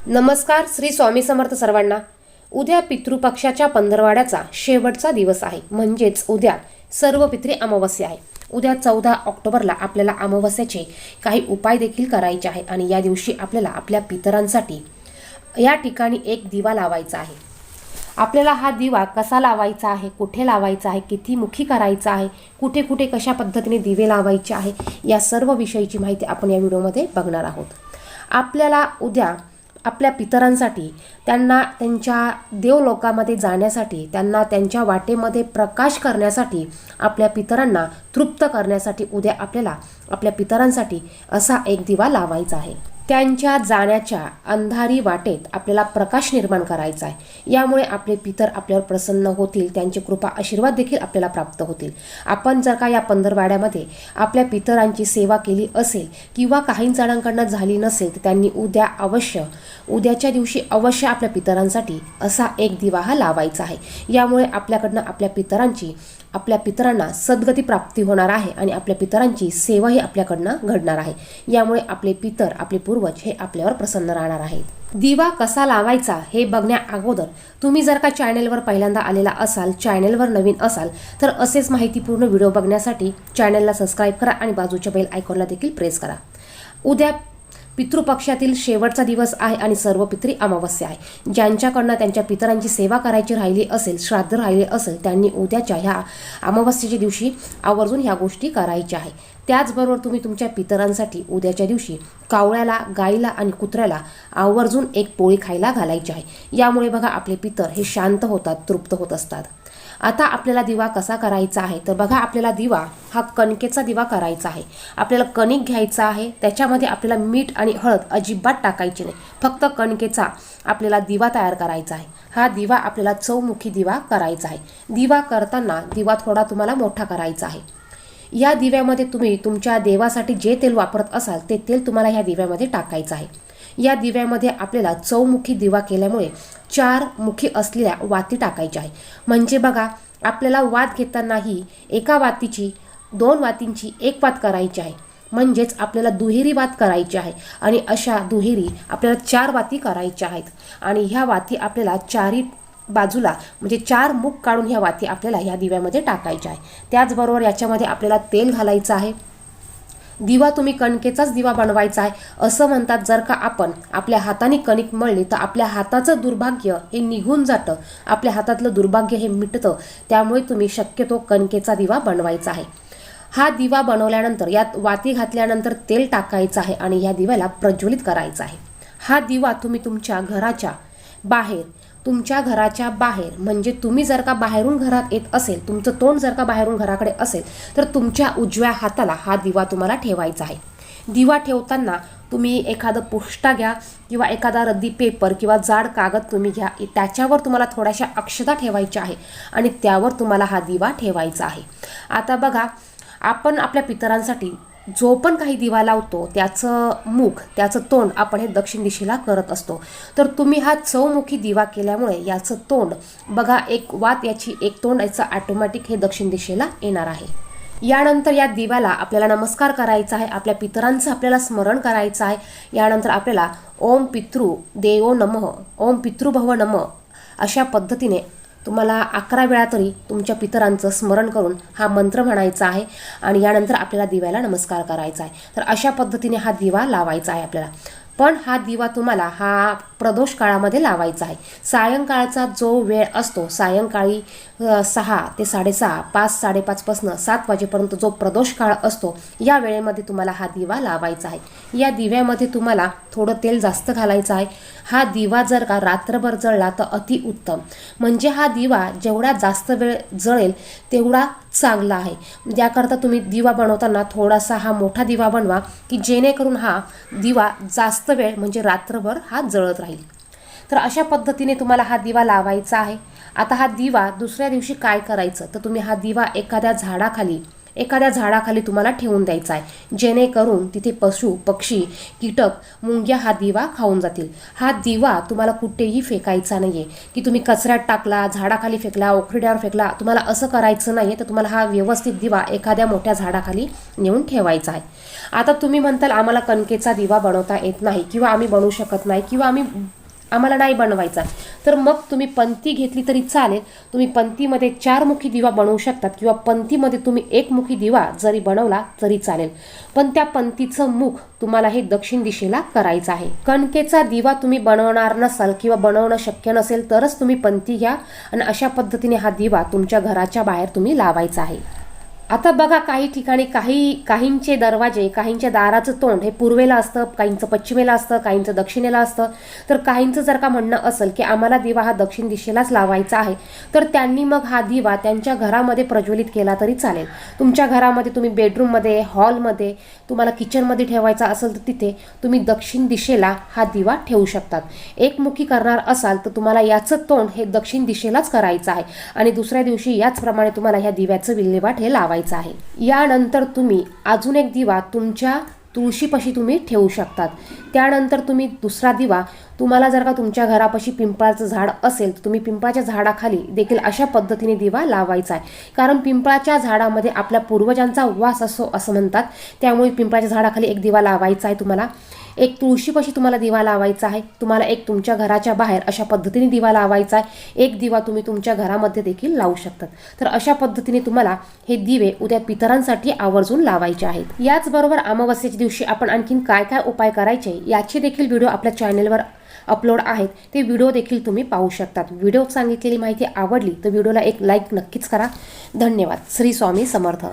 नमस्कार. श्री स्वामी समर्थ सर्वांना. उद्या पितृपक्षाच्या पंधरवाड्याचा शेवटचा दिवस आहे, म्हणजेच उद्या सर्व पितृ अमावस्या आहे. उद्या 14 ऑक्टोबरला आपल्याला अमावस्याचे काही उपाय देखील करायचे आहे आणि या दिवशी आपल्याला आपल्या पितरांसाठी या ठिकाणी एक दिवा लावायचा आहे. आपल्याला हा दिवा कसा लावायचा आहे, कुठे लावायचा आहे, किती मुखी करायचा आहे, कुठे कुठे कशा पद्धतीने दिवे लावायचे आहे, या सर्व विषयीची माहिती आपण या व्हिडिओमध्ये बघणार आहोत. आपल्याला उद्या आपल्या पितरांसाठी, त्यांना त्यांच्या देवलोकामध्ये जाण्यासाठी, त्यांना त्यांच्या वाटेमध्ये प्रकाश करण्यासाठी, आपल्या पितरांना तृप्त करण्यासाठी उद्या आपल्याला आपल्या पितरांसाठी असा एक दिवा लावायचा आहे. त्यांच्या जाण्याच्या अंधारी वाटेत आपल्याला प्रकाश निर्माण करायचा आहे. यामुळे आपले पितर आपल्यावर प्रसन्न होतील, त्यांची कृपा आशीर्वाद देखील आपल्याला प्राप्त होतील. आपण जर का या पंधरवाड्यामध्ये आपल्या पितरांची सेवा केली असेल किंवा काही जणांकडनं झाली नसेल, तर त्यांनी उद्याच्या दिवशी अवश्य आपल्या पितरांसाठी असा एक दिवा हा लावायचा आहे. यामुळे आपल्याकडनं आपल्या पितरांना सद्गती प्राप्ती होणार आहे आणि आपल्या पितरांची सेवाही आपल्याकडनं घडणार आहे. यामुळे आपले पितर, आपले पूर्वज हे आपल्यावर प्रसन्न राहणार आहेत. दिवा कसा लावायचा हे बघण्या अगोदर तुम्ही जर का चॅनेलवर पहिल्यांदा आलेला असाल, चॅनेलवर नवीन असाल, तर असेच माहितीपूर्ण व्हिडिओ बघण्यासाठी चॅनेलला सबस्क्राईब करा आणि बाजूच्या बेल आयकॉनला देखील प्रेस करा. उद्या पितृपक्षातील शेवटचा दिवस आहे आणि सर्व पितृ अमावस्या आहे. ज्यांच्याकडनं त्यांच्या पितरांची सेवा करायची राहिली असेल, श्राद्ध राहिले असेल, त्यांनी उद्याच्या ह्या अमावस्येच्या दिवशी आवर्जून ह्या गोष्टी करायच्या आहे. त्याचबरोबर तुम्ही तुमच्या पितरांसाठी उद्याच्या दिवशी कावळ्याला, गाईला आणि कुत्र्याला आवर्जून एक पोळी खायला घालायची आहे. यामुळे बघा आपले पितर हे शांत होतात, तृप्त होत असतात. आता आपल्याला दिवा कसा करायचा आहे, तर बघा आपल्याला दिवा हा कणकेचा दिवा करायचा आहे. आपल्याला कणिक घ्यायचा आहे, त्याच्यामध्ये आपल्याला मीठ आणि हळद अजिबात टाकायची नाही, फक्त कणकेचा आपल्याला दिवा तयार करायचा आहे. हा दिवा आपल्याला चौमुखी दिवा करायचा आहे. दिवा करताना दिवा थोडा तुम्हाला मोठा करायचा आहे. या दिव्यामध्ये तुम्ही तुमच्या देवासाठी जे तेल वापरत असाल ते तेल तुम्हाला ह्या दिव्यामध्ये टाकायचं आहे. या दिव्यामध्ये आपल्याला चौमुखी दिवा केल्यामुळे 4 मुखी असलेल्या वाती टाकायच्या आहे. म्हणजे बघा आपल्याला वात घेतानाही एका वातीची 2 वातींची एक वात करायची आहे, म्हणजेच आपल्याला दुहेरी वात करायची आहे. आणि अशा दुहेरी आपल्याला 4 वाती करायच्या आहेत आणि ह्या वाती आपल्याला चारही बाजूला म्हणजे 4 मुख काढून ह्या वाती आपल्याला ह्या दिव्यामध्ये टाकायच्या आहे. त्याचबरोबर याच्यामध्ये आपल्याला तेल घालायचं आहे. दिवा तुम्ही कणकेचाच दिवा बनवायचा आहे. असं म्हणतात, जर का आपण आपल्या हाताने कणिक मळली तर आपल्या हाताचं दुर्भाग्य हे निघून जातं, आपल्या हातातलं दुर्भाग्य हे मिटतं. त्यामुळे तुम्ही शक्यतो कणकेचा दिवा बनवायचा आहे. हा दिवा बनवल्यानंतर यात वाती घातल्यानंतर तेल टाकायचं आहे आणि ह्या दिव्याला प्रज्वलित करायचा आहे. हा दिवा तुम्ही तुमच्या घराच्या बाहेर म्हणजे तुम्ही जर का बाहेरून घरात येत असेल, तुमचं तोंड जर का बाहेरून घराकडे असेल, तर तुमच्या उजव्या हाताला हा दिवा तुम्हाला ठेवायचा आहे. दिवा ठेवताना तुम्ही एखादं पुष्टा घ्या किंवा एखादा रद्दी पेपर किंवा जाड कागद तुम्ही घ्या. त्याच्यावर तुम्हाला थोड्याशा अक्षता ठेवायच्या आहे आणि त्यावर तुम्हाला हा दिवा ठेवायचा आहे. आता बघा आपण आपल्या पितरांसाठी जो पण काही दिवा लावतो त्याचं तोंड आपण हे दक्षिण दिशेला करत असतो. तर तुम्ही हा चौमुखी दिवा केल्यामुळे याचं तोंड बघा, एक वात याची, एक तोंड याचं ऑटोमॅटिक हे दक्षिण दिशेला येणार आहे. यानंतर या दिव्याला आपल्याला नमस्कार करायचा आहे, आपल्या पितरांचं आपल्याला स्मरण करायचं आहे. यानंतर आपल्याला ओम पितृ देवो नमः, ओम पितृभव नमः अशा पद्धतीने तुम्हाला 11 वेळा तरी तुमच्या पितरांचं स्मरण करून हा मंत्र म्हणायचा आहे आणि यानंतर आपल्याला दिव्याला नमस्कार करायचा आहे. तर अशा पद्धतीने हा दिवा लावायचा आहे आपल्याला. पण हा दिवा तुम्हाला हा प्रदोष काळामध्ये लावायचा आहे. सायंकाळचा जो वेळ असतो, सायंकाळी 6 ते 6:30, 5, 5:30 पासून 7 वाजेपर्यंत जो प्रदोष काळ असतो, या वेळेमध्ये तुम्हाला हा दिवा लावायचा आहे. या दिव्यामध्ये तुम्हाला थोडं तेल जास्त घालायचं आहे. हा दिवा जर का रात्रभर जळला तर अतिउत्तम, म्हणजे हा दिवा जेवढा जास्त वेळ जळेल तेवढा चांगला आहे. त्याकरता तुम्ही दिवा बनवताना थोडासा हा मोठा दिवा बनवा, की जेणेकरून हा दिवा जास्त वेळ म्हणजे रात्रभर हा जळत राहील. तर अशा पद्धतीने तुम्हाला हा दिवा लावायचा आहे. आता हा दिवा दुसऱ्या दिवशी काय करायचं, तर तुम्ही हा दिवा एखाद्या झाडाखाली एखाद्या झाडाखाली तुम्हाला ठेवून द्यायचा आहे, जेणेकरून तिथे पशु पक्षी कीटक मुंग्या हा दिवा खाऊन जातील. हा दिवा तुम्हाला कुठेही फेकायचा नाहीये की तुम्ही कचऱ्यात टाकला, झाडाखाली फेकला, ओखरीड्यावर फेकला. तुम्हाला असं करायचं नाहीये. तर तुम्हाला हा व्यवस्थित दिवा एखाद्या मोठ्या झाडाखाली नेऊन ठेवायचा आहे. आता तुम्ही म्हणताल आम्हाला कणकेचा दिवा बनवता येत नाही किंवा आम्ही बनवू शकत नाही किंवा आम्हाला नाही बनवायचा, तर मग तुम्ही पंती घेतली तरी चालेल. तुम्ही पंतीमध्ये 4 मुखी दिवा बनवू शकतात किंवा पंतीमध्ये तुम्ही 1 मुखी दिवा जरी बनवला तरी चालेल. पण त्या पंतीचं मुख तुम्हाला हे दक्षिण दिशेला करायचं आहे. कणकेचा दिवा तुम्ही बनवणार नसाल किंवा बनवणं शक्य नसेल तरच तुम्ही पंती घ्या आणि अशा पद्धतीने हा दिवा तुमच्या घराच्या बाहेर तुम्ही लावायचा आहे. आता बघा, काही ठिकाणी काहींचे दरवाजे, काहींच्या दाराचं तोंड हे पूर्वेला असतं, काहींचं पश्चिमेला असतं, काहींचं दक्षिणेला असतं. तर काहींचं जर का म्हणणं असेल की आम्हाला दिवा हा दक्षिण दिशेलाच लावायचा आहे, तर त्यांनी मग हा दिवा त्यांच्या घरामध्ये प्रज्वलित केला तरी चालेल. तुमच्या घरामध्ये तुम्ही बेडरूममध्ये, हॉलमध्ये, तुम्हाला किचनमध्ये ठेवायचा असेल तर तिथे तुम्ही दक्षिण दिशेला हा दिवा ठेवू शकतात. एकमुखी करणार असाल तर तुम्हाला याचं तोंड हे दक्षिण दिशेलाच करायचं आहे आणि दुसऱ्या दिवशी याचप्रमाणे तुम्हाला ह्या दिव्याचं विल्हेवाट हे लावायचं आहे. यानंतर तुम्ही अजून एक दिवा तुमच्या तुळशीपाशी तुम्ही ठेवू शकतात. त्यानंतर तुम्ही दुसरा दिवा, तुम्हाला जर का तुमच्या घरापाशी पिंपळाचं झाड असेल तर तुम्ही पिंपळाच्या झाडाखाली देखील अशा पद्धतीने दिवा लावायचा आहे. कारण पिंपळाच्या झाडामध्ये आपल्या पूर्वजांचा वास असो असं म्हणतात. त्यामुळे पिंपळाच्या झाडाखाली एक दिवा लावायचा आहे तुम्हाला. एक तुळशीपाशी तुम्हाला दिवा लावायचा आहे. तुम्हाला एक तुमच्या घराच्या बाहेर अशा पद्धतीने दिवा लावायचा आहे. एक दिवा तुम्ही तुमच्या घरामध्ये देखील लावू शकतात. तर अशा पद्धतीने तुम्हाला हे दिवे उद्या पितरांसाठी आवर्जून लावायचे आहेत. याचबरोबर अमावस्येच्या दिवशी आपण आणखीन काय काय उपाय करायचे याचे देखील व्हिडिओ आपल्या चॅनेलवर अपलोड आहेत. ते व्हिडिओ देखील तुम्ही पाहू शकतात. व्हिडिओ सांगितलेली माहिती आवडली तर व्हिडिओला एक लाईक नक्कीच करा. धन्यवाद. श्री स्वामी समर्थ.